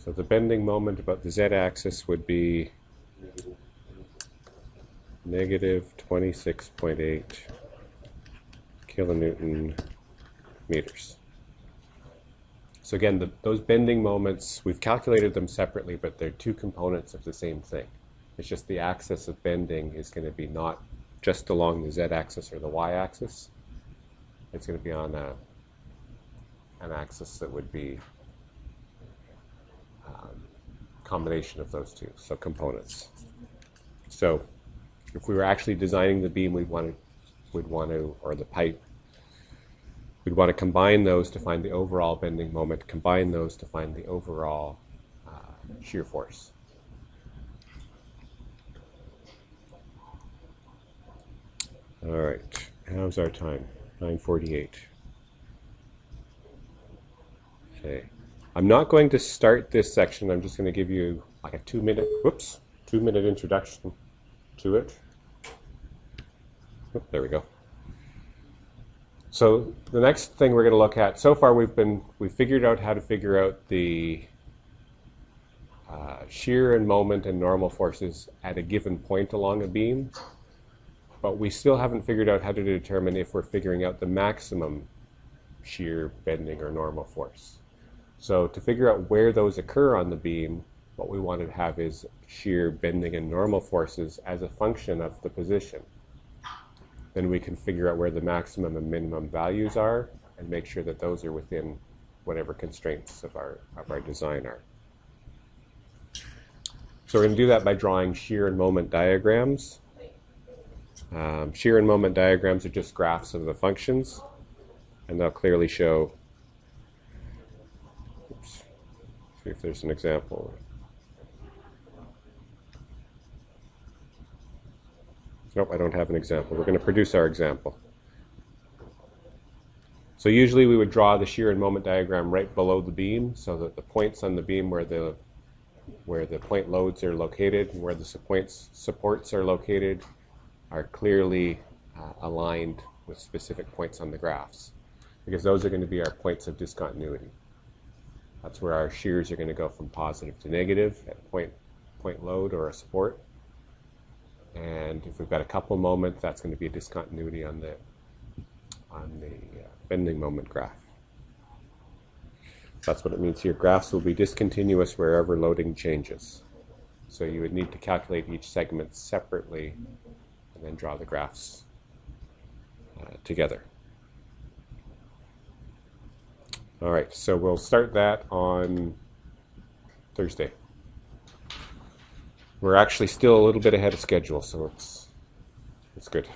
So the bending moment about the z-axis would be negative 26.8 kilonewton meters. So again, those bending moments, we've calculated them separately, but they're two components of the same thing. It's just the axis of bending is going to be not just along the z-axis or the y-axis. It's going to be on an axis that would be combination of those two, so components. So if we were actually designing the beam, we'd want to, or the pipe, we'd want to combine those to find the overall bending moment, combine those to find the overall shear force. All right, how's our time? 9:48. Okay. I'm not going to start this section. I'm just going to give you like a 2-minute introduction to it. Oh, there we go. So the next thing we're going to look at, so far we've figured out how to figure out the shear and moment and normal forces at a given point along a beam, but we still haven't figured out how to determine if we're figuring out the maximum shear, bending, or normal force. So to figure out where those occur on the beam, what we want to have is shear, bending, and normal forces as a function of the position. Then we can figure out where the maximum and minimum values are and make sure that those are within whatever constraints of our design are. So we're going to do that by drawing shear and moment diagrams. Shear and moment diagrams are just graphs of the functions, and they'll clearly show. Oops. See if there's an example. Nope, I don't have an example. We're going to produce our example. So usually we would draw the shear and moment diagram right below the beam so that the points on the beam where the point loads are located and where the supports are located are clearly aligned with specific points on the graphs, because those are going to be our points of discontinuity. That's where our shears are going to go from positive to negative at point load or a support. And if we've got a couple moments, that's going to be a discontinuity on the bending moment graph. That's what it means here. Graphs will be discontinuous wherever loading changes. So you would need to calculate each segment separately and then draw the graphs together. All right, so we'll start that on Thursday. We're actually still a little bit ahead of schedule, so it's good.